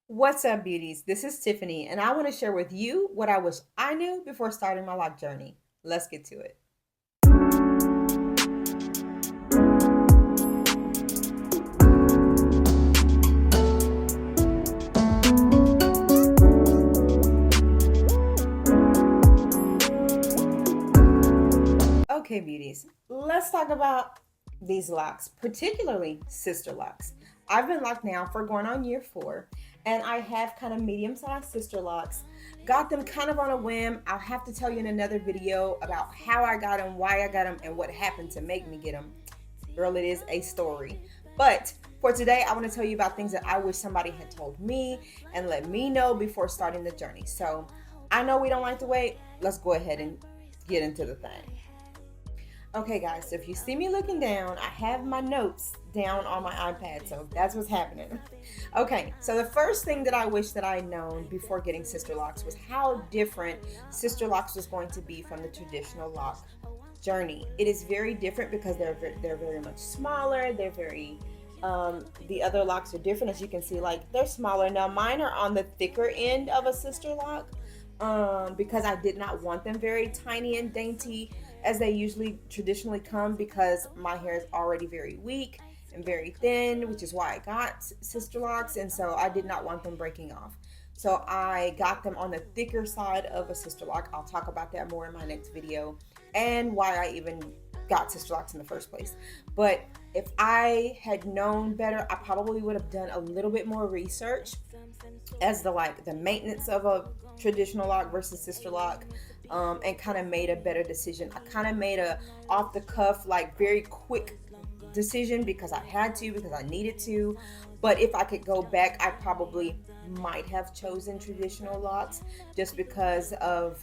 What's up, beauties? This is Tiffany, and I want to share with you what I wish I knew before starting my lock journey. Let's get to it. Okay, beauties, let's talk about these locks, particularly sister locks. I've been locked now for going on year 4, and I have kind of medium-sized sister locks. Got them kind of on a whim. I'll have to tell you in another video about how I got them, why I got them, and what happened to make me get them. Girl, it is a story. But for today, I want to tell you about things that I wish somebody had told me and let me know before starting the journey. So I know we don't like to wait. Let's go ahead and get into the thing. Okay, guys, so if you see me looking down, I have my notes down on my iPad, so that's what's happening. Okay, so the first thing that I wish that I had known before getting Sisterlocks was how different Sisterlocks was going to be from the traditional lock journey. It is very different because they're very much smaller. They're very the other locks are different, as you can see. Like, they're smaller now. Mine are on the thicker end of a sister lock because I did not want them very tiny and dainty as they usually traditionally come, because my hair is already very weak and very thin, which is why I got sister locks, and so I did not want them breaking off. So I got them on the thicker side of a sister lock. I'll talk about that more in my next video and why I even got sister locks in the first place. But if I had known better, I probably would have done a little bit more research as the maintenance of a traditional lock versus sister lock, and kind of made a better decision. I kind of made a off the cuff, like, very quick decision because I had to, because I needed to. But if I could go back, I probably might have chosen traditional locks just because of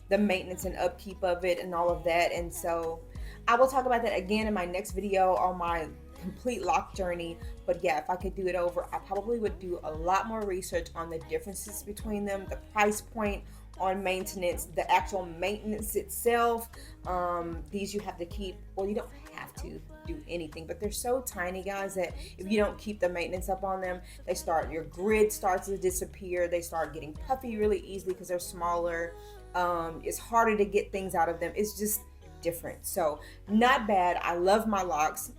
the maintenance and upkeep of it and all of that. And so I will talk about that again in my next video on my complete lock journey. But yeah, if I could do it over, I probably would do a lot more research on the differences between them, the price point on maintenance, the actual maintenance itself. These you have to keep, well, you don't have to do anything, but they're so tiny, guys, that if you don't keep the maintenance up on them, your grid starts to disappear. They start getting puffy really easily because they're smaller. It's harder to get things out of them. It's just different. So not bad. I love my locks.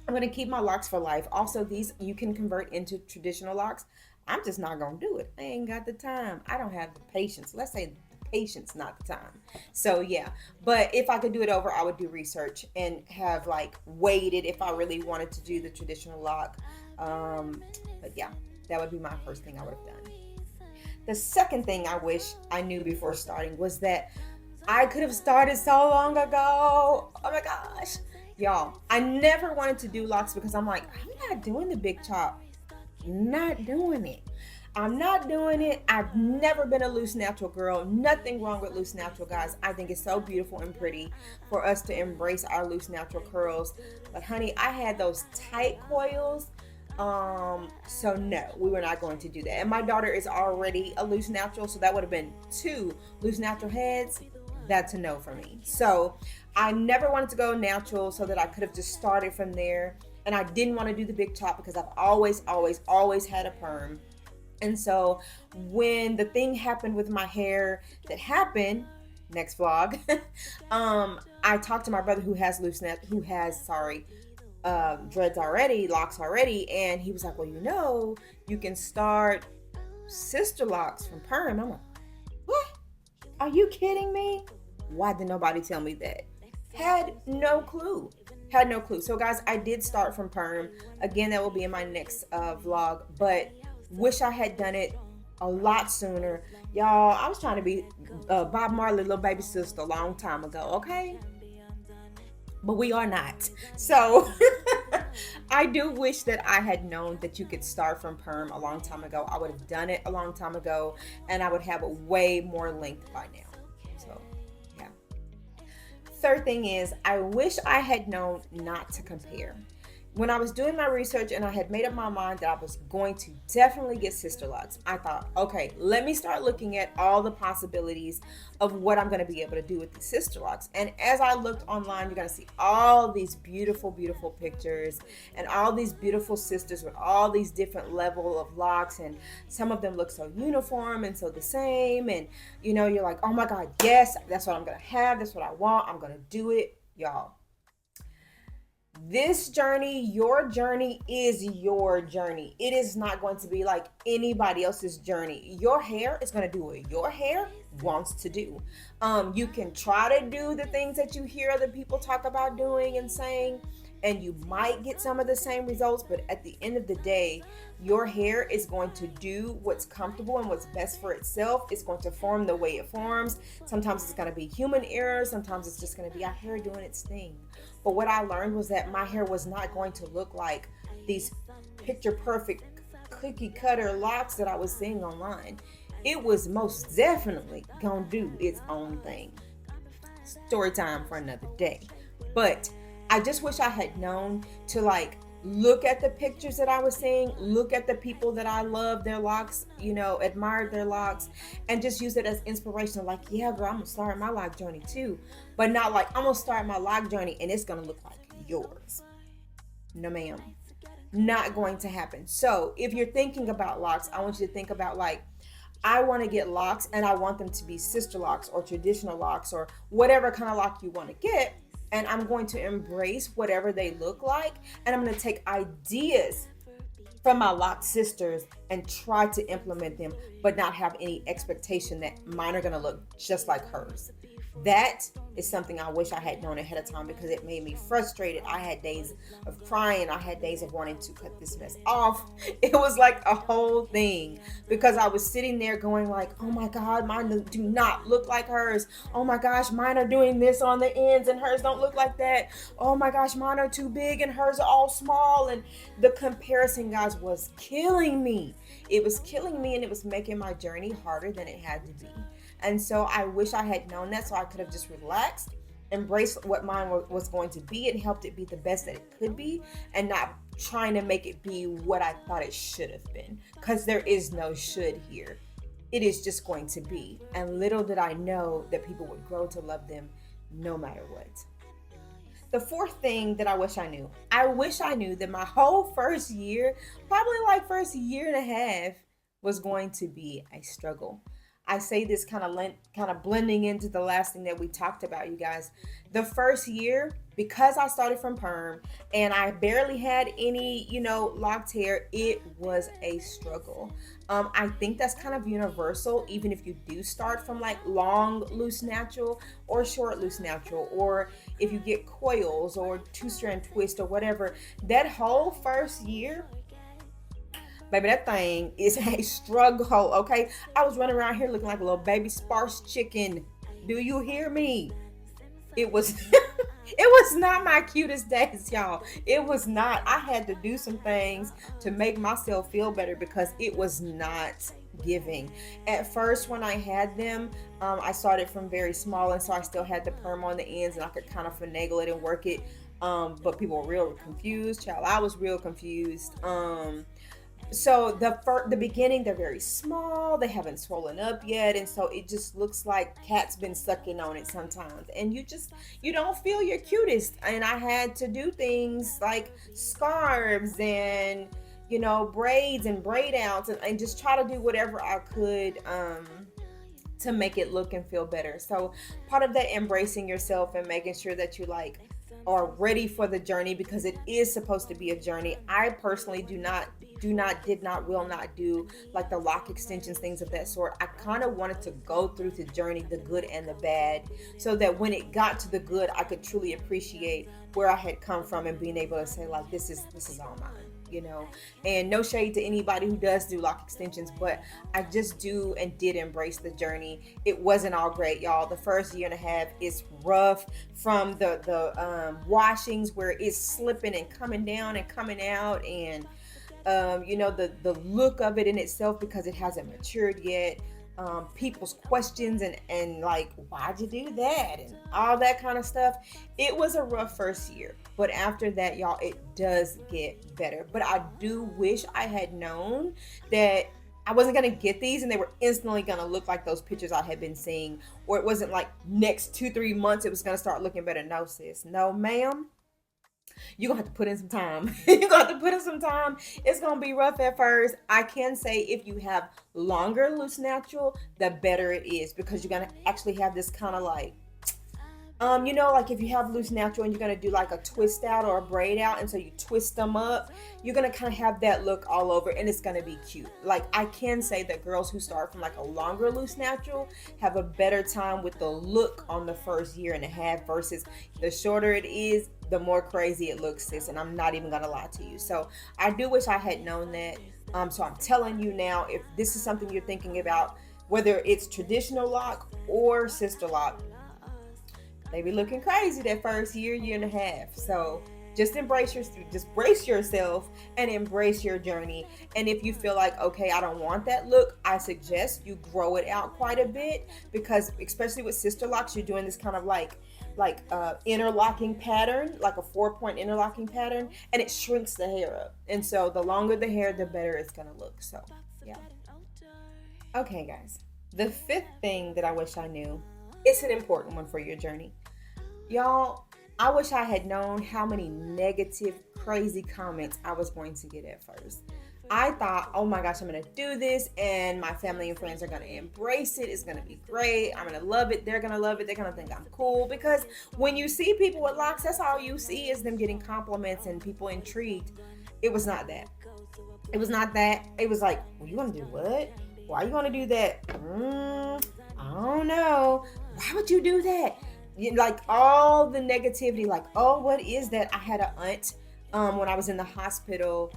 I'm going to keep my locks for life. Also, these you can convert into traditional locks. I'm just not going to do it. I ain't got the time. I don't have the patience. Let's say the patience, not the time. So yeah, but if I could do it over, I would do research and have, like, waited if I really wanted to do the traditional lock. But yeah, that would be my first thing I would have done. The second thing I wish I knew before starting was that I could have started so long ago. Oh my gosh. Y'all, I never wanted to do locks because I'm like, I'm not doing the big chop. Not doing it. I'm not doing it. I've never been a loose natural girl. Nothing wrong with loose natural, guys. I think it's so beautiful and pretty for us to embrace our loose natural curls. But honey, I had those tight coils. So no, we were not going to do that. And my daughter is already a loose natural, so that would have been 2 loose natural heads. That's a no for me. So I never wanted to go natural so that I could have just started from there. And I didn't want to do the big chop because I've always had a perm. And so when the thing happened with my hair that happened, next vlog, I talked to my brother who has dreads already, locks already, and he was like, well, you can start sister locks from perm. I'm like, what? Are you kidding me? Why did nobody tell me that? Had no clue. So guys, I did start from perm. Again, that will be in my next vlog, but wish I had done it a lot sooner. Y'all, I was trying to be Bob Marley little baby sister a long time ago, okay? But we are not. So I do wish that I had known that you could start from perm a long time ago. I would have done it a long time ago, and I would have way more length by now. So third thing is, I wish I had known not to compare. when I was doing my research and I had made up my mind that I was going to definitely get Sisterlocks, I thought, okay, let me start looking at all the possibilities of what I'm going to be able to do with the Sisterlocks. And as I looked online, you're going to see all these beautiful, beautiful pictures and all these beautiful sisters with all these different level of locks, and some of them look so uniform and so the same. And you're like, oh my God, yes, that's what I'm going to have. That's what I want. I'm going to do it, y'all. This journey, your journey, is your journey. It is not going to be like anybody else's journey. Your hair is going to do what your hair wants to do. You can try to do the things that you hear other people talk about doing and saying, and you might get some of the same results, but at the end of the day, your hair is going to do what's comfortable and what's best for itself. It's going to form the way it forms. Sometimes it's going to be human error. Sometimes it's just going to be our hair doing its thing. But what I learned was that my hair was not going to look like these picture perfect cookie cutter locks that I was seeing online. It was most definitely gonna do its own thing. Story time for another day. But I just wish I had known to look at the pictures that I was seeing, look at the people that I love their locks, admired their locks, and just use it as inspiration. Like, yeah, girl, I'm gonna start my lock journey too. But not like, I'm gonna start my lock journey and it's gonna look like yours. No, ma'am. Not going to happen. So if you're thinking about locks, I want you to think about I want to get locks and I want them to be Sisterlocks or traditional locks or whatever kind of lock you want to get. And I'm going to embrace whatever they look like. And I'm going to take ideas from my locked sisters and try to implement them, but not have any expectation that mine are going to look just like hers. That is something I wish I had known ahead of time, because it made me frustrated. I had days of crying. I had days of wanting to cut this mess off. It was like a whole thing, because I was sitting there going like, oh my God, mine do not look like hers. Oh my gosh, mine are doing this on the ends and hers don't look like that. Oh my gosh, mine are too big and hers are all small. And the comparison, guys, was killing me. It was killing me, and it was making my journey harder than it had to be. And so I wish I had known that, so I could have just relaxed, embraced what mine was going to be, and helped it be the best that it could be, and not trying to make it be what I thought it should have been, because there is no should here. It is just going to be. And little did I know that people would grow to love them no matter what. The fourth thing that I wish I knew that my whole first year, probably first year and a half, was going to be a struggle. I say this kind of blending into the last thing that we talked about, you guys. The first year, because I started from perm and I barely had any, locked hair, it was a struggle. I think that's kind of universal, even if you do start from long loose natural or short loose natural, or if you get coils or 2-strand twist or whatever. That whole first year, baby, that thing is a struggle, okay? I was running around here looking like a little baby sparse chicken. Do you hear me? It was it was not my cutest days, y'all. It was not. I had to do some things to make myself feel better, because it was not giving. At first, when I had them, I started from very small, and so I still had the perm on the ends, and I could kind of finagle it and work it. But people were real confused. Child, I was real confused. So the beginning, they're very small, they haven't swollen up yet, and so it just looks like cat's been sucking on it sometimes, and you don't feel your cutest. And I had to do things like scarves and braids and braid outs, and just try to do whatever I could to make it look and feel better. So part of that, embracing yourself and making sure that you are ready for the journey, because it is supposed to be a journey. I personally will not do the lock extensions, things of that sort. I kind of wanted to go through the journey, the good and the bad, so that when it got to the good, I could truly appreciate where I had come from, and being able to say this is all mine, and no shade to anybody who does do lock extensions, but I just do and did embrace the journey. It wasn't all great, y'all. The first year and a half is rough, from the washings where it's slipping and coming down and coming out, and the look of it in itself, because it hasn't matured yet. people's questions and like, why'd you do that? And all that kind of stuff. It was a rough first year, but after that, y'all, it does get better. But I do wish I had known that I wasn't gonna get these and they were instantly gonna look like those pictures I had been seeing, or it wasn't like next 2-3 months it was gonna start looking better. No, sis. No, ma'am. You're gonna have to put in some time. You're gonna have to put in some time. It's gonna be rough at first. I can say if you have longer loose natural, the better it is, because you're gonna actually have this kind of like, like if you have loose natural and you're gonna do like a twist out or a braid out, and so you twist them up, you're gonna kind of have that look all over, and it's gonna be cute. Like, I can say that girls who start from like a longer loose natural have a better time with the look on the first year and a half, versus the shorter it is, the more crazy it looks, sis. And I'm not even gonna lie to you. So I do wish I had known that. So I'm telling you now, if this is something you're thinking about, whether it's traditional lock or sister lock, they be looking crazy that first year and a half. So just brace yourself and embrace your journey. And if you feel like, okay, I don't want that look, I suggest you grow it out quite a bit, because especially with sister locks, you're doing this kind of like interlocking pattern, like a 4-point interlocking pattern, and it shrinks the hair up. And so the longer the hair, the better it's gonna look. So yeah. Okay, guys. The fifth thing that I wish I knew, it's an important one for your journey. Y'all, I wish I had known how many negative, crazy comments I was going to get at first. I thought, oh my gosh, I'm going to do this and my family and friends are going to embrace it. It's going to be great. I'm going to love it. They're going to love it. They're going to think I'm cool. Because when you see people with locks, that's all you see is them getting compliments and people intrigued. It was not that. It was not that. It was like, well, you want to do what? Why you want to do that? I don't know. Why would you do that? Like all the negativity, like, oh, what is that? I had an aunt when I was in the hospital,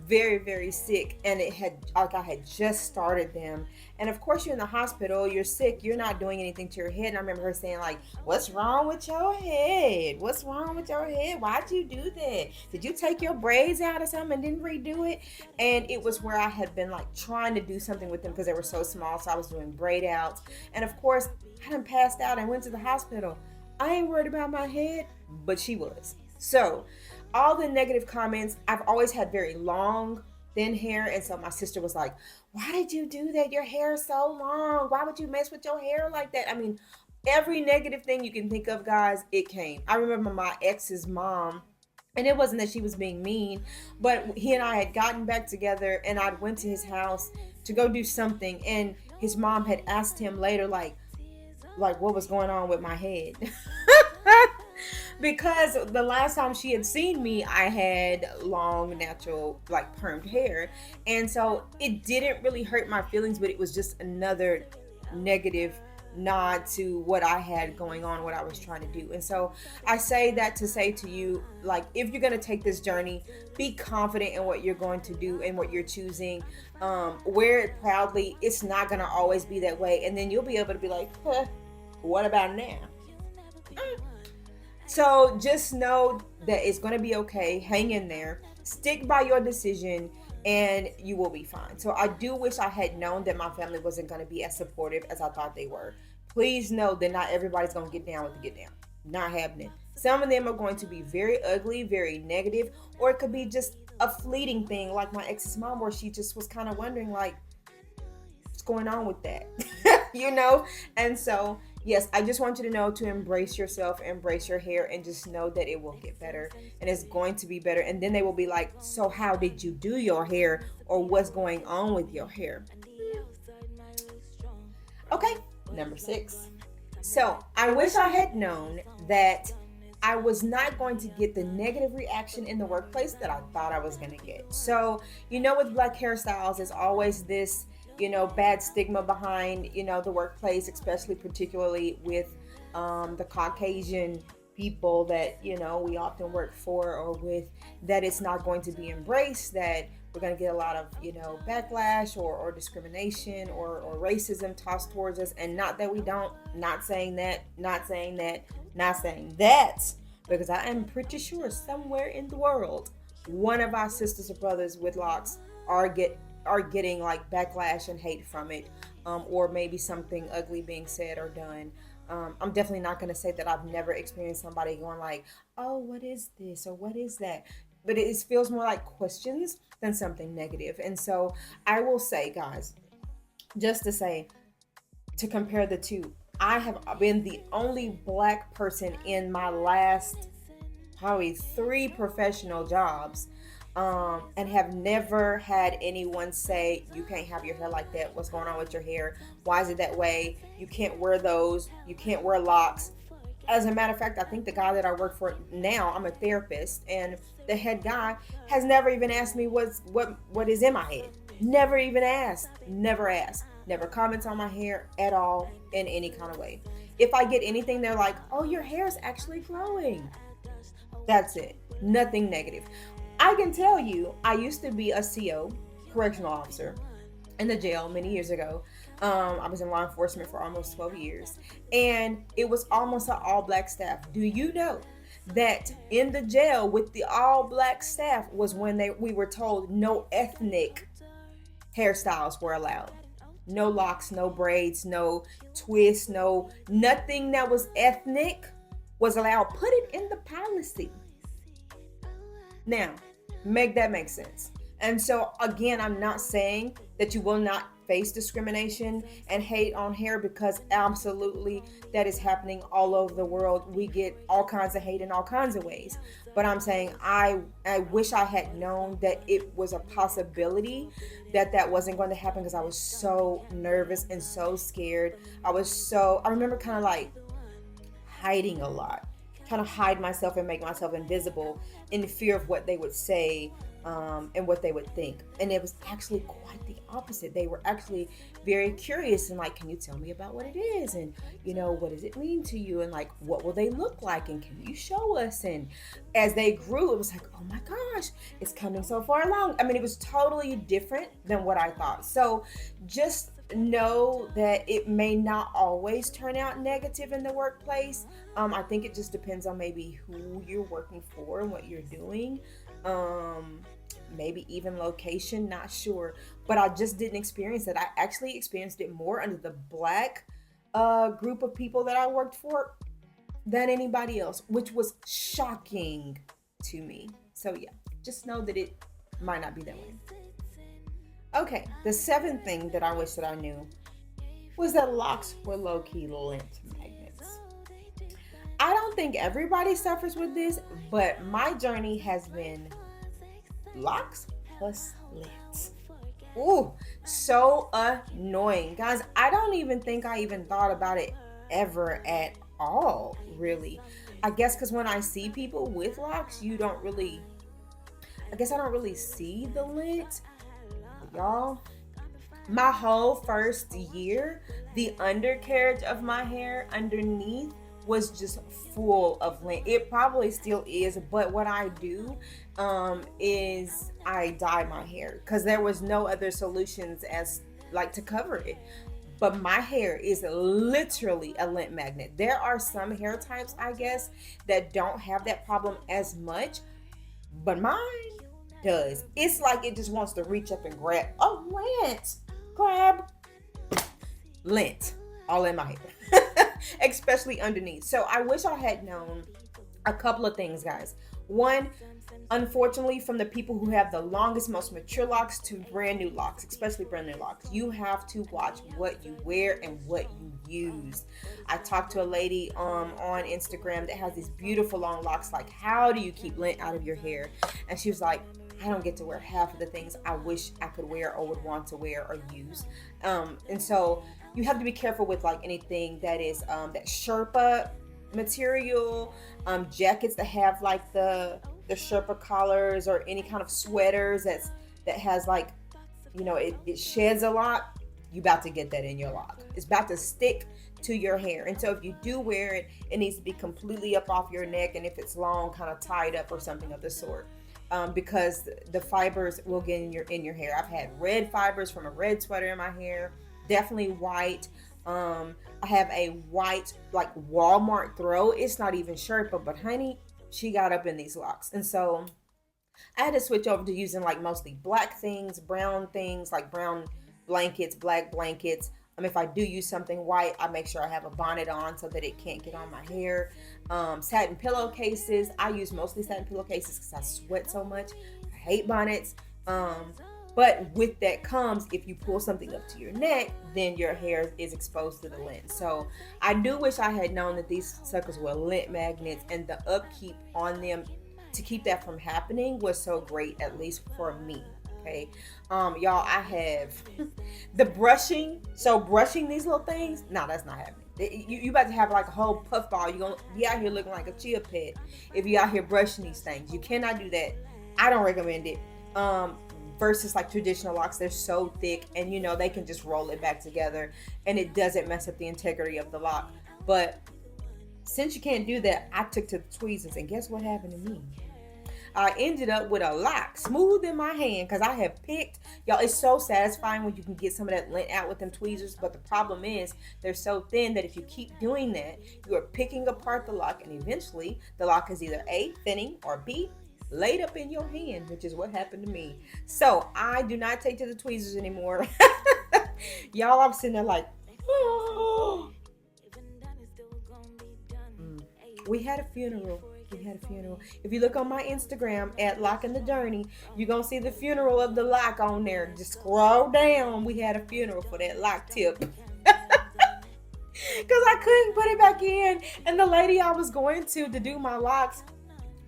very, very sick, and I had just started them. And of course, you're in the hospital, you're sick, you're not doing anything to your head. And I remember her saying, like, what's wrong with your head? What's wrong with your head? Why'd you do that? Did you take your braids out or something and didn't redo it? And it was where I had been like trying to do something with them because they were so small. So I was doing braid outs. And of course, I done passed out and went to the hospital. I ain't worried about my head, but she was. So all the negative comments, I've always had very long, thin hair. And so my sister was like, why did you do that? Your hair is so long. Why would you mess with your hair like that? I mean, every negative thing you can think of, guys, it came. I remember my ex's mom, and it wasn't that she was being mean, but he and I had gotten back together and I went to his house to go do something. And his mom had asked him later, like what was going on with my head. Because the last time she had seen me, I had long, natural, like permed hair. And so it didn't really hurt my feelings, but it was just another negative nod to what I had going on, what I was trying to do. And so I say that to say to you, like, if you're going to take this journey, be confident in what you're going to do and what you're choosing. Wear it proudly. It's not going to always be that way. And then you'll be able to be like, what about now? So just know that it's going to be okay. Hang in there. Stick by your decision and you will be fine. So I do wish I had known that my family wasn't going to be as supportive as I thought they were. Please know that not everybody's going to get down with the get down. Not happening. Some of them are going to be very ugly, very negative, or it could be just a fleeting thing like my ex's mom, where she just was kind of wondering, like, what's going on with that? And so yes, I just want you to know to embrace yourself, embrace your hair, and just know that it will get better and it's going to be better. And then they will be like, so how did you do your hair, or what's going on with your hair? Okay, number 6. So I wish I had known that I was not going to get the negative reaction in the workplace that I thought I was going to get. So, with black hairstyles, there's always this bad stigma behind, the workplace, especially particularly with the Caucasian people that, we often work for or with, that it's not going to be embraced, that we're going to get a lot of, backlash or discrimination or racism tossed towards us. And not that we don't, not saying that, because I am pretty sure somewhere in the world, one of our sisters or brothers with locks are are getting like backlash and hate from it, or maybe something ugly being said or done. I'm definitely not going to say that I've never experienced somebody going like, "Oh, what is this?" or "What is that?" But it feels more like questions than something negative. And so I will say, guys, just to say, to compare the two, I have been the only black person in my last probably 3 professional jobs, and have never had anyone say, "You can't have your hair like that. What's going on with your hair? Why is it that way? You can't wear those. You can't wear locks." As a matter of fact, I think the guy that I work for now, I'm a therapist, and the head guy has never even asked me what is in my head. Never even asked. Never asked. Never comments on my hair at all in any kind of way. If I get anything, they're like, "Oh, your hair is actually glowing." That's it. Nothing negative. I can tell you, I used to be a CO, correctional officer, in the jail many years ago. I was in law enforcement for almost 12 years, and it was almost an all black staff. Do you know that in the jail with the all black staff was when we were told no ethnic hairstyles were allowed? No locks, no braids, no twists, no nothing that was ethnic was allowed. Put it in the policy. Now, make that make sense. And so, again, I'm not saying that you will not face discrimination and hate on hair, because absolutely that is happening all over the world. We get all kinds of hate in all kinds of ways. But I'm saying I wish I had known that it was a possibility that wasn't going to happen, because I was so nervous and so scared. I remember kind of like hiding a lot, kind of hide myself and make myself invisible in fear of what they would say, and what they would think. And it was actually quite the opposite. They were actually very curious and like, "Can you tell me about what it is? And, what does it mean to you? And like, what will they look like? And can you show us?" And as they grew, it was like, "Oh my gosh, it's coming so far along." I mean, it was totally different than what I thought. So just know that it may not always turn out negative in the workplace. I think it just depends on maybe who you're working for and what you're doing. Maybe even location, not sure. But I just didn't experience it. I actually experienced it more under the black group of people that I worked for than anybody else, which was shocking to me. So yeah, just know that it might not be that way. Okay, the 7th thing that I wish that I knew was that locks were low-key lint magnets. I don't think everybody suffers with this, but my journey has been locks plus lint. Ooh, so annoying. Guys, I don't even think I even thought about it ever at all, really. I guess because when I see people with locks, I guess I don't really see the lint. Y'all, my whole first year, the undercarriage of my hair underneath was just full of lint. It probably still is, but what I do is I dye my hair, because there was no other solutions as like to cover it. But my hair is literally a lint magnet. There are some hair types, I guess, that don't have that problem as much, but mine does. It's like it just wants to reach up and grab. Oh, lint! Grab lint all in my hair, especially underneath. So I wish I had known a couple of things, guys. One, unfortunately, from the people who have the longest, most mature locks to brand new locks, especially brand new locks, you have to watch what you wear and what you use. I talked to a lady on Instagram that has these beautiful long locks. Like, how do you keep lint out of your hair? And she was like, "I don't get to wear half of the things I wish I could wear or would want to wear or use." And so you have to be careful with like anything that is that Sherpa material, jackets that have like the Sherpa collars, or any kind of sweaters that has like, it sheds a lot. You about to get that in your lock. It's about to stick to your hair. And so if you do wear it, it needs to be completely up off your neck, and if it's long, kind of tied up or something of the sort. Because the fibers will get in your hair. I've had red fibers from a red sweater in my hair, definitely white. I have a white like Walmart throw. It's not even Sherpa, but honey, she got up in these locks. And so I had to switch over to using like mostly black things, like brown blankets, black blankets. If I do use something white, I make sure I have a bonnet on so that it can't get on my hair. Satin pillowcases. I use mostly satin pillowcases because I sweat so much. I hate bonnets. But with that comes, if you pull something up to your neck, then your hair is exposed to the lint. So I do wish I had known that these suckers were lint magnets, and the upkeep on them to keep that from happening was so great, at least for me. Okay. Y'all, I have the brushing. So brushing these little things, no, that's not happening. You about to have like a whole puff ball. You're gonna be out here looking like a chia pet if you out here brushing these things. You cannot do that. I don't recommend it. Versus like traditional locks, they're so thick, and they can just roll it back together and it doesn't mess up the integrity of the lock. But since you can't do that, I took to the tweezers, and guess what happened to me? I ended up with a lock smooth in my hand because I have picked, y'all, it's so satisfying when you can get some of that lint out with them tweezers. But the problem is they're so thin that if you keep doing that, you are picking apart the lock, and eventually the lock is either A, thinning, or B, laid up in your hand, which is what happened to me. So I do not take to the tweezers anymore. Y'all, I'm sitting there like, oh. We had a funeral. If you look on my Instagram at Lock and the Journey, you're going to see the funeral of the lock on there. Just scroll down. We had a funeral for that lock tip. Because I couldn't put it back in. And the lady I was going to do my locks,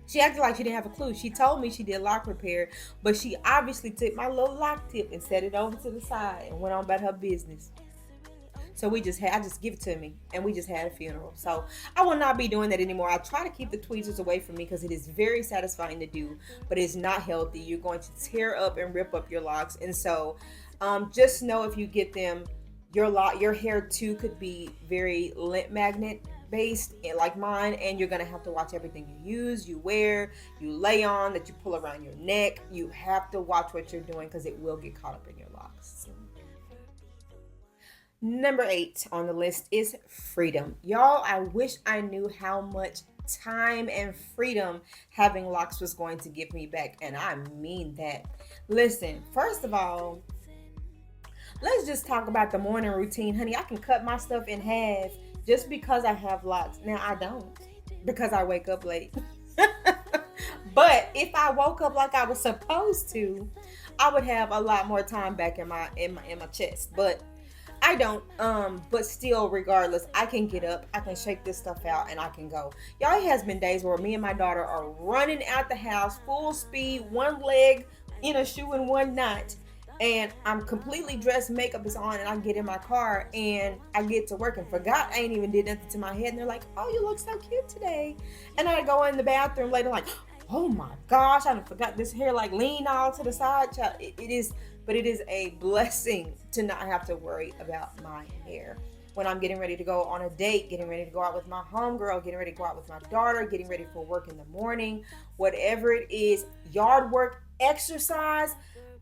she acted like she didn't have a clue. She told me she did lock repair, but she obviously took my little lock tip and set it over to the side and went on about her business. So I just give it to me, and we just had a funeral. So I will not be doing that anymore. I try to keep the tweezers away from me because it is very satisfying to do, but it's not healthy. You're going to tear up and rip up your locks. And so just know if you get them, your hair too could be very lint magnet based, like mine, and you're going to have to watch everything you use, you wear, you lay on, that you pull around your neck. You have to watch what you're doing because it will get caught up in your locks. So. Number 8 on the list is freedom. Y'all, I wish I knew how much time and freedom having locks was going to give me back, and I mean that. Listen, first of all, let's just talk about the morning routine, honey. I can cut my stuff in half just because I have locks. Now I don't, because I wake up late. But if I woke up like I was supposed to, I would have a lot more time back in my chest. But I don't. But still, regardless, I can get up, I can shake this stuff out, and I can go. Y'all, it has been days where me and my daughter are running out the house full speed, one leg in a shoe and one not. And I'm completely dressed, makeup is on, and I get in my car and I get to work and forgot I ain't even did nothing to my head. And they're like, "Oh, you look so cute today." And I go in the bathroom later like, "Oh my gosh, I forgot this hair like lean all to the side." It is a blessing to not have to worry about my hair. When I'm getting ready to go on a date, getting ready to go out with my homegirl, getting ready to go out with my daughter, getting ready for work in the morning, whatever it is, yard work, exercise,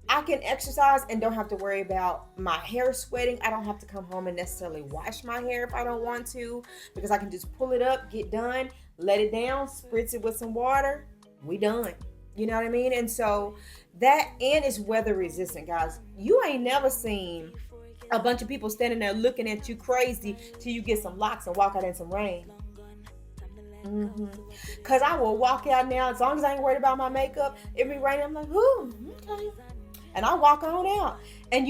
I can exercise and don't have to worry about my hair sweating. I don't have to come home and necessarily wash my hair if I don't want to, because I can just pull it up, get done, let it down, spritz it with some water, we done. You know what I mean? And so that, and it's weather resistant, guys. You ain't never seen a bunch of people standing there looking at you crazy till you get some locks and walk out in some rain. Because I will walk out now, as long as I ain't worried about my makeup, it be raining, I'm like, ooh, okay. And I walk on out. And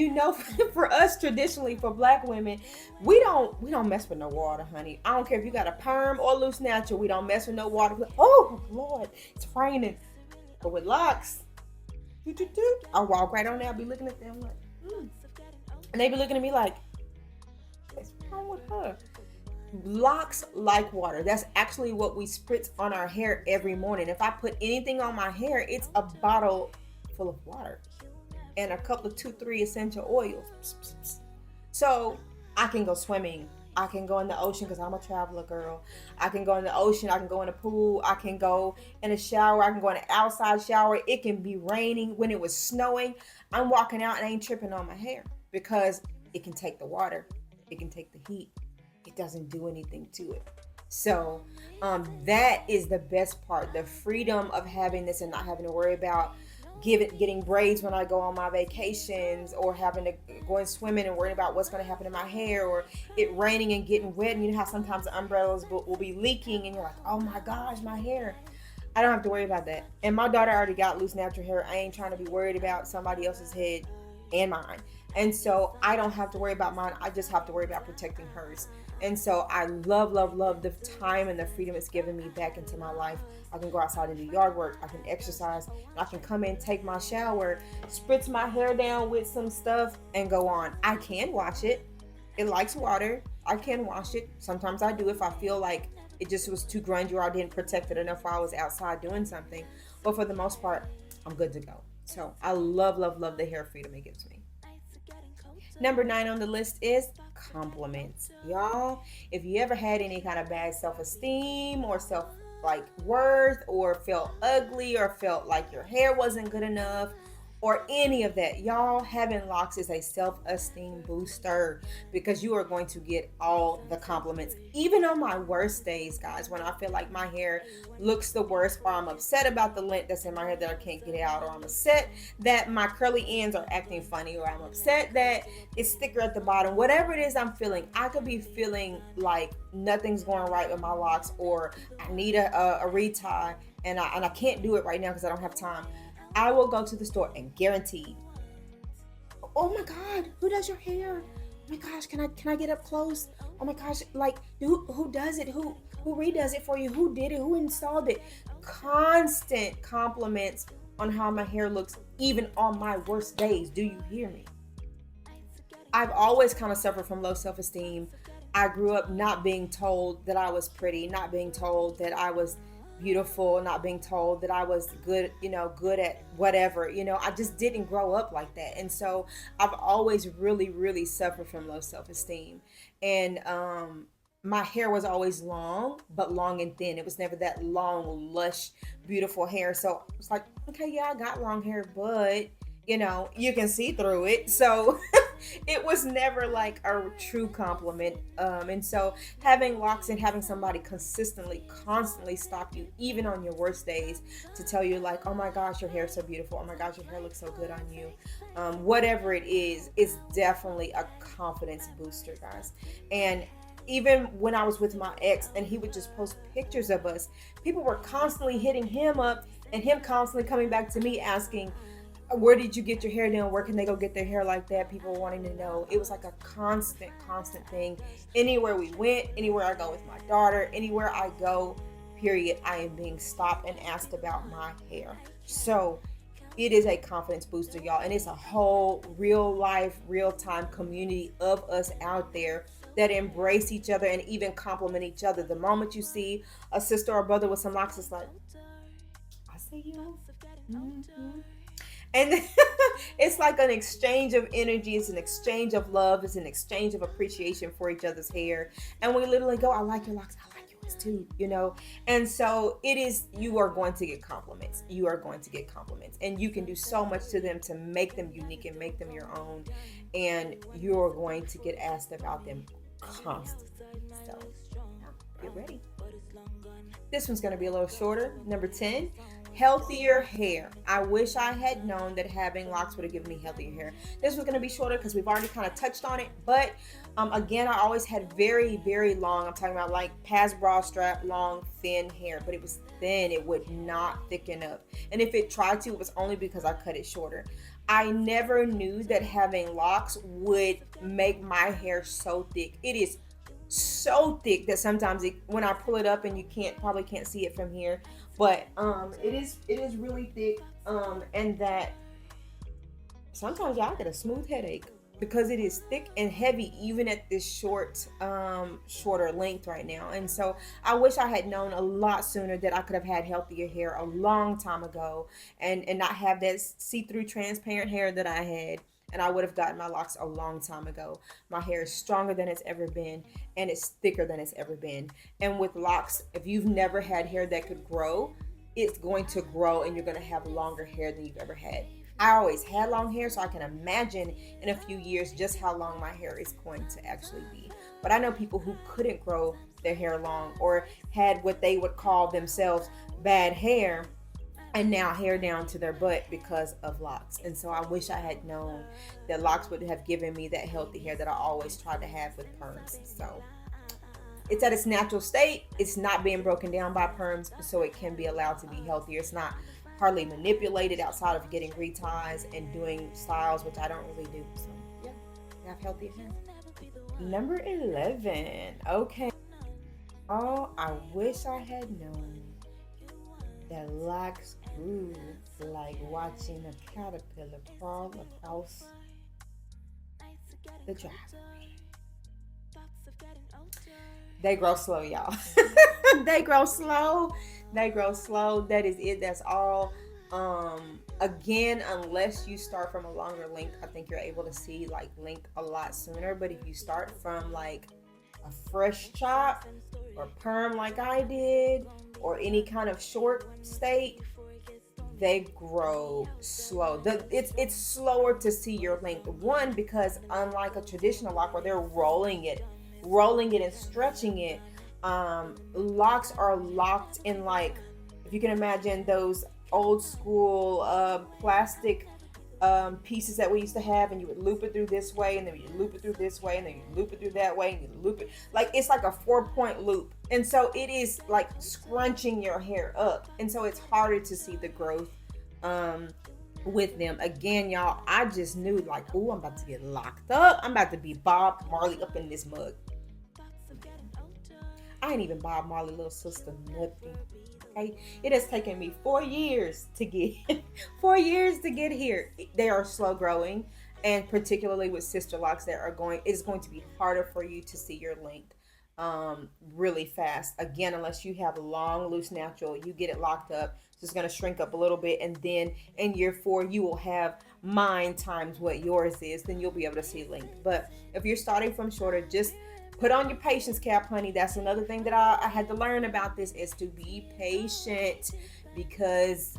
for us traditionally, for black women, we don't mess with no water, honey. I don't care if you got a perm or loose natural, we don't mess with no water. Oh Lord, it's raining. But with locks, I walk right on there, I'll be looking at them like, and they be looking at me like, what's wrong with her? Locks like water. That's actually what we spritz on our hair every morning. If I put anything on my hair, it's a bottle full of water and a couple of 2-3 essential oils. So I can go swimming. I can go in the ocean because I'm a traveler girl. I can go in the ocean. I can go in the pool. I can go in a shower. I can go in an outside shower. It can be raining. When it was snowing, I'm walking out and I ain't tripping on my hair because it can take the water. It can take the heat. It doesn't do anything to it. So that is the best part, the freedom of having this and not having to worry about getting braids when I go on my vacations, or having to go and swimming and worrying about what's going to happen to my hair, or it raining and getting wet. And you know how sometimes the umbrellas will be leaking and you're like, oh my gosh, my hair. I don't have to worry about that. And my daughter already got loose natural hair. I ain't trying to be worried about somebody else's head and mine. And so I don't have to worry about mine. I just have to worry about protecting hers. And so I love, love, love the time and the freedom it's given me back into my life. I can go outside and do yard work. I can exercise. And I can come in, take my shower, spritz my hair down with some stuff, and go on. I can wash it. It likes water. I can wash it. Sometimes I do if I feel like it just was too grungy or I didn't protect it enough while I was outside doing something. But for the most part, I'm good to go. So I love, love, love the hair freedom it gives me. Number 9 on the list is compliments. Y'all, if you ever had any kind of bad self-esteem or self like worth, or felt ugly, or felt like your hair wasn't good enough, or any of that, y'all, having locks is a self-esteem booster, because you are going to get all the compliments. Even on my worst days, guys, when I feel like my hair looks the worst, or I'm upset about the lint that's in my hair that I can't get out, or I'm upset that my curly ends are acting funny, or I'm upset that it's thicker at the bottom, whatever it is I'm feeling, I could be feeling like nothing's going right with my locks, or I need a retie, and I can't do it right now because I don't have time. I will go to the store and guarantee, oh my God, who does your hair? Oh my gosh, can I get up close? Oh my gosh, like who does it? Who redoes it for you? Who did it? Who installed it? Constant compliments on how my hair looks, even on my worst days. Do you hear me? I've always kind of suffered from low self-esteem. I grew up not being told that I was pretty, not being told that I was beautiful, not being told that I was good, good at whatever, I just didn't grow up like that. And so I've always really, really suffered from low self-esteem. And my hair was always long, but long and thin. It was never that long, lush, beautiful hair. So it's like, okay, yeah, I got long hair, but you can see through it. So it was never like a true compliment. And so having locks and having somebody constantly stop you, even on your worst days, to tell you like, oh my gosh, your hair is so beautiful. Oh my gosh, your hair looks so good on you. Whatever it is, it's definitely a confidence booster, guys. And even when I was with my ex and he would just post pictures of us, people were constantly hitting him up, and him constantly coming back to me asking, where did you get your hair done? Where can they go get their hair like that? People wanting to know. It was like a constant thing. Anywhere we went, anywhere I go with my daughter, anywhere I go, period, I am being stopped and asked about my hair. So it is a confidence booster, y'all. And it's a whole real life, real time community of us out there that embrace each other and even compliment each other. The moment you see a sister or brother with some locks, it's like, I see you. Mm-hmm. And it's like an exchange of energy. It's an exchange of love. It's an exchange of appreciation for each other's hair. And we literally go, I like your locks. I like yours too, And so it is, you are going to get compliments. You are going to get compliments. And you can do so much to them to make them unique and make them your own. And you're going to get asked about them constantly. So get ready. This one's going to be a little shorter. Number 10. Healthier hair. I wish I had known that having locks would have given me healthier hair. This was going to be shorter because we've already kind of touched on it. But again, I always had very, very long, I'm talking about like past bra strap, long, thin hair. But it was thin. It would not thicken up. And if it tried to, it was only because I cut it shorter. I never knew that having locks would make my hair so thick. It is so thick that sometimes when I pull it up, and you probably can't see it from here, but it is really thick, and that sometimes y'all get a smooth headache because it is thick and heavy even at this shorter length right now. And so I wish I had known a lot sooner that I could have had healthier hair a long time ago, and not have that see-through transparent hair that I had. And I would have gotten my locks a long time ago. My hair is stronger than it's ever been, and it's thicker than it's ever been. And with locks, if you've never had hair that could grow, it's going to grow, and you're going to have longer hair than you've ever had. I always had long hair, so I can imagine in a few years just how long my hair is going to actually be. But I know people who couldn't grow their hair long, or had what they would call themselves bad hair, and now hair down to their butt because of locks. And so I wish I had known that locks would have given me that healthy hair that I always tried to have with perms. So it's at its natural state. It's not being broken down by perms, so it can be allowed to be healthier. It's not hardly manipulated outside of getting reties and doing styles, which I don't really do. So yeah, I have healthier hair. Number 11. Okay. Oh, I wish I had known that locks grew like watching a caterpillar crawl across the driveway. They grow slow, y'all. They grow slow. They grow slow. That is it. That's all. Again, unless you start from a longer length, I think you're able to see like length a lot sooner. But if you start from like a fresh chop or perm like I did, or any kind of short state, they grow slow. It's slower to see your length. One, because unlike a traditional lock where they're rolling it and stretching it, locks are locked in, like, if you can imagine those old school plastic pieces that we used to have, and you would loop it through this way, and then you loop it through this way, and then you loop it through that way, and you loop it like it's like a 4-point loop. And so it is like scrunching your hair up, and so it's harder to see the growth with them. Again, y'all, I just knew like, oh, I'm about to get locked up. I'm about to be Bob Marley up in this mug. I ain't even Bob Marley little sister, nothing. Okay, it has taken me 4 years to get 4 years to get here. They are slow growing, and particularly with Sisterlocks, it's going to be harder for you to see your length really fast. Again, unless you have a long, loose natural, you get it locked up, it's just going to shrink up a little bit, and then in year 4 you will have mine times what yours is. Then you'll be able to see length. But if you're starting from shorter, just put on your patience cap, honey. That's another thing that I had to learn about this, is to be patient, because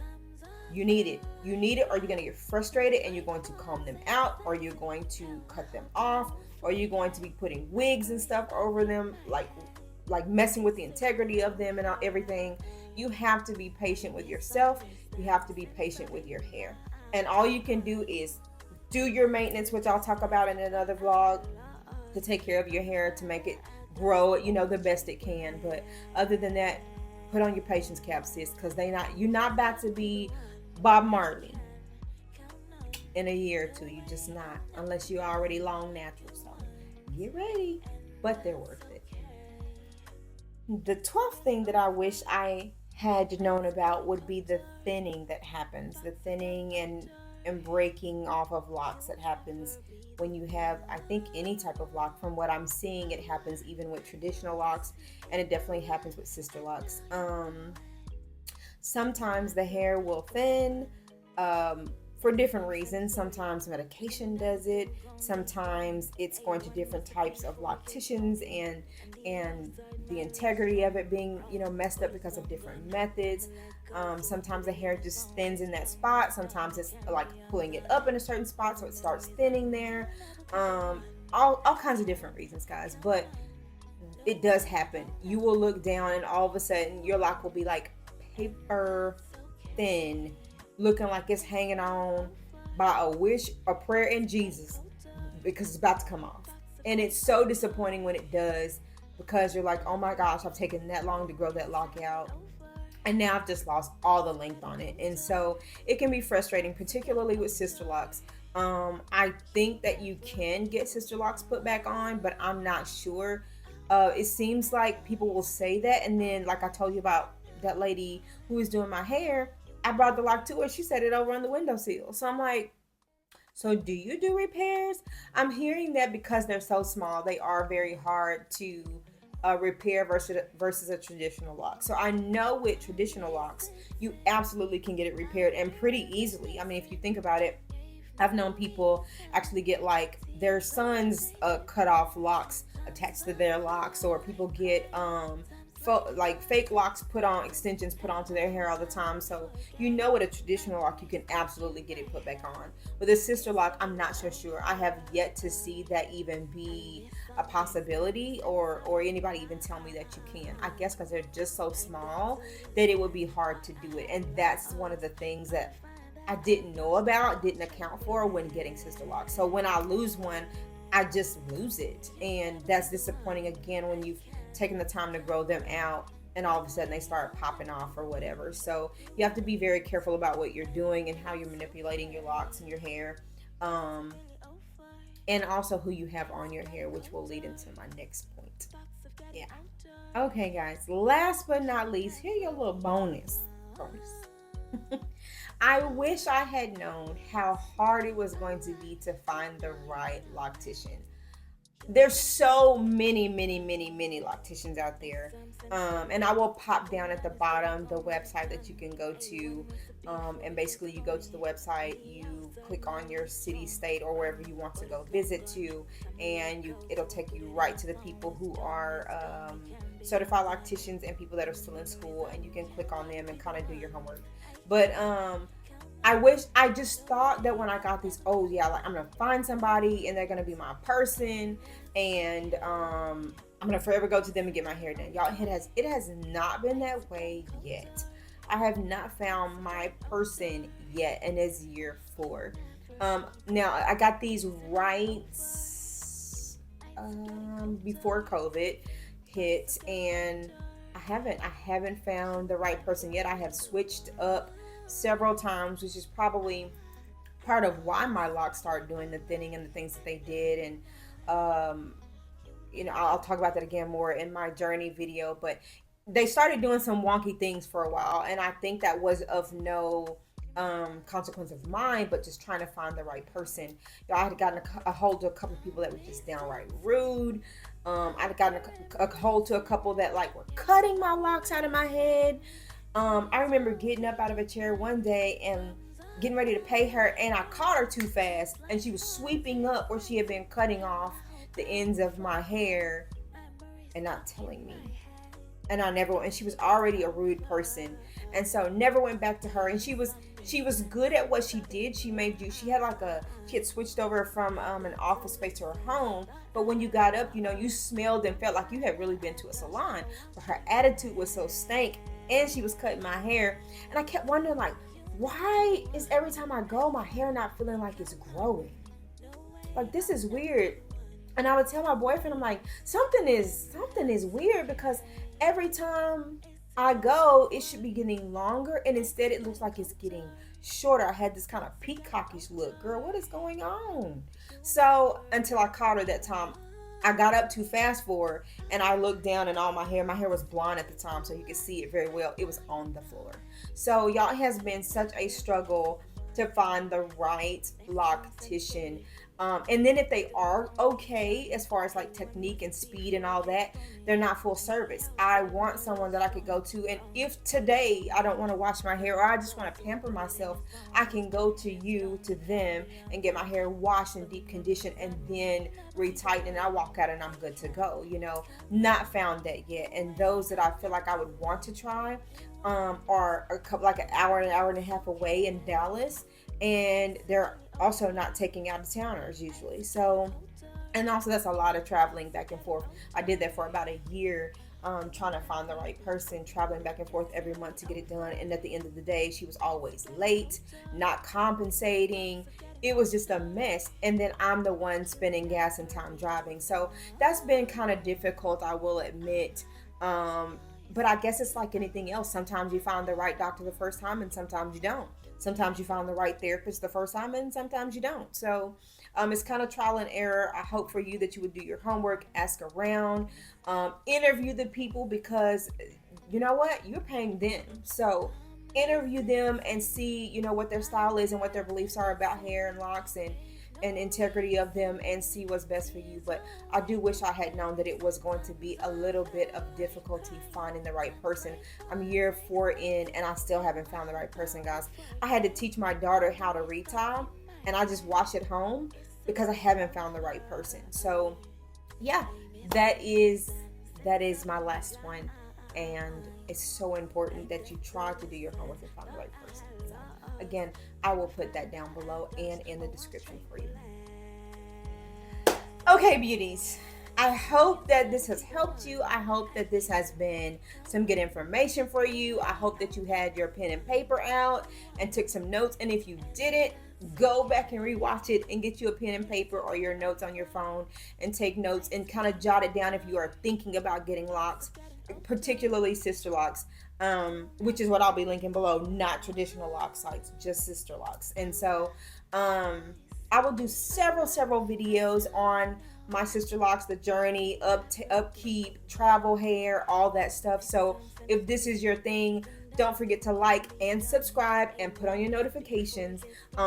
you need it. You need it, or you're going to get frustrated and you're going to comb them out, or you're going to cut them off, or you're going to be putting wigs and stuff over them, like messing with the integrity of them and everything. You have to be patient with yourself. You have to be patient with your hair. And all you can do is do your maintenance, which I'll talk about in another vlog, to take care of your hair, to make it grow, the best it can. But other than that, put on your patience cap, sis, because you're not about to be Bob Marley in a year or two. You're just not, unless you're already long natural. So get ready, but they're worth it. The 12th thing that I wish I had known about would be the thinning that happens, the thinning and breaking off of locks that happens when you have, I think, any type of lock. From what I'm seeing, it happens even with traditional locks, and it definitely happens with Sisterlocks. Sometimes the hair will thin for different reasons. Sometimes medication does it. Sometimes it's going to different types of locticians, and the integrity of it being messed up because of different methods. Sometimes the hair just thins in that spot. Sometimes it's like pulling it up in a certain spot, so it starts thinning there. All kinds of different reasons, guys, but it does happen. You will look down and all of a sudden your lock will be like paper thin, looking like it's hanging on by a wish, a prayer, and Jesus, because it's about to come off. And it's so disappointing when it does, because you're like, oh my gosh, I've taken that long to grow that lock out, and now I've just lost all the length on it. And so it can be frustrating, particularly with Sisterlocks. I think that you can get Sisterlocks put back on, but I'm not sure. It seems like people will say that, and then, like I told you about that lady who was doing my hair, I brought the lock to her, she set it over on the windowsill. So I'm like, so do you do repairs? I'm hearing that because they're so small, they are very hard to repair versus a traditional lock. So I know with traditional locks, you absolutely can get it repaired, and pretty easily. I mean, if you think about it, I've known people actually get like their son's cut off locks attached to their locks, or people get like fake locks put on, extensions put onto their hair all the time. So you know, with a traditional lock, you can absolutely get it put back on. With a sister lock, I'm not so sure. I have yet to see that even be a possibility, or anybody even tell me that you can. I guess because they're just so small that it would be hard to do it. And that's one of the things that I didn't know about, didn't account for when getting sister locks. So when I lose one, I just lose it. And that's disappointing again when you've taken the time to grow them out and all of a sudden they start popping off or whatever. So you have to be very careful about what you're doing and how you're manipulating your locks and your hair. And also who you have on your hair, which will lead into my next point. Yeah. Okay, guys. Last but not least, here's your little bonus. I wish I had known how hard it was going to be to find the right loctician. There's so many locticians out there, and I will pop down at the bottom the website that you can go to, and basically you go to the website, you click on your city, state, or wherever you want to go visit to, and it'll take you right to the people who are certified locticians and people that are still in school, and you can click on them and kind of do your homework. But I just thought that when I got these, oh yeah, like I'm gonna find somebody and they're gonna be my person, and I'm gonna forever go to them and get my hair done. Y'all, it has not been that way yet. I have not found my person yet, and it's year 4. Now I got these right before COVID hit, and I haven't found the right person yet. I have switched up several times, which is probably part of why my locks started doing the thinning and the things that they did. And I'll talk about that again more in my journey video, but they started doing some wonky things for a while, and I think that was of no consequence of mine, but just trying to find the right person. I had gotten a hold of a couple of people that were just downright rude. I'd gotten a hold to a couple that like were cutting my locks out of my head. I remember getting up out of a chair one day and getting ready to pay her, and I caught her too fast, and she was sweeping up where she had been cutting off the ends of my hair and not telling me. And she was already a rude person, and so never went back to her. And she was good at what she did. She had switched over from an office space to her home, but when you got up, you smelled and felt like you had really been to a salon. But her attitude was so stank, and she was cutting my hair, and I kept wondering, like, why is every time I go, my hair not feeling like it's growing? Like, this is weird. And I would tell my boyfriend, I'm like, something is weird, because every time I go, it should be getting longer, and instead it looks like it's getting shorter. I had this kind of peacockish look. Girl, what is going on? So until I caught her that time, I got up too fast for her, and I looked down, and all my hair was blonde at the time, so you could see it very well. It was on the floor. So y'all, it has been such a struggle to find the right loctician. And then if they are okay as far as like technique and speed and all that, they're not full service. I want someone that I could go to, and if today I don't want to wash my hair, or I just want to pamper myself, I can go to them and get my hair washed in deep condition and then retighten, and I walk out and I'm good to go. Not found that yet. And those that I feel like I would want to try are a couple, like an hour and a half away in Dallas, and they're also not taking out of towners usually. So, and also that's a lot of traveling back and forth. I did that for about a year, trying to find the right person, traveling back and forth every month to get it done. And at the end of the day, she was always late, not compensating. It was just a mess. And then I'm the one spending gas and time driving. So that's been kind of difficult, I will admit. But I guess it's like anything else. Sometimes you find the right doctor the first time, and sometimes you don't. Sometimes you find the right therapist the first time, and sometimes you don't. So it's kind of trial and error. I hope for you that you would do your homework, ask around, interview the people, because you know what? You're paying them. So interview them and see, what their style is and what their beliefs are about hair and locks and integrity of them, and see what's best for you. But I do wish I had known that it was going to be a little bit of difficulty finding the right person. I'm year 4 in, and I still haven't found the right person, guys. I had to teach my daughter how to retie, and I just wash at home because I haven't found the right person. So yeah, that is my last one. and it's so important that you try to do your homework and find the right person. So, again, I will put that down below and in the description for you. Okay, beauties, I hope that this has helped you. I hope that this has been some good information for you. I hope that you had your pen and paper out and took some notes. And if you didn't, go back and rewatch it and get you a pen and paper or your notes on your phone and take notes and kind of jot it down if you are thinking about getting locks, particularly Sisterlocks, which is what I'll be linking below, not traditional lock sites, just Sisterlocks. And so I will do several videos on my Sisterlocks, the journey, upkeep, travel hair, all that stuff. So if this is your thing, don't forget to like and subscribe and put on your notifications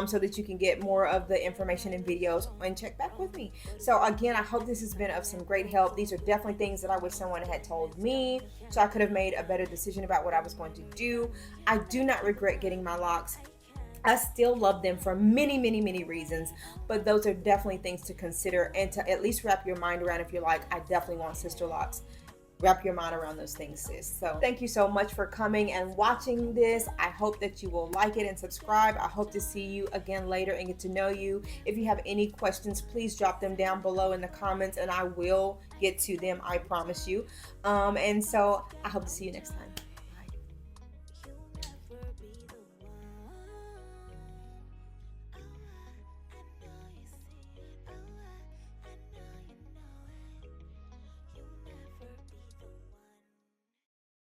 so that you can get more of the information and videos and check back with me. So again, I hope this has been of some great help. These are definitely things that I wish someone had told me so I could have made a better decision about what I was going to do. I do not regret getting my locks. I still love them for many reasons, but those are definitely things to consider and to at least wrap your mind around. If you're like, I definitely want Sisterlocks, wrap your mind around those things, sis. So thank you so much for coming and watching this. I hope that you will like it and subscribe. I hope to see you again later and get to know you. If you have any questions, please drop them down below in the comments and I will get to them, I promise you. And so I hope to see you next time.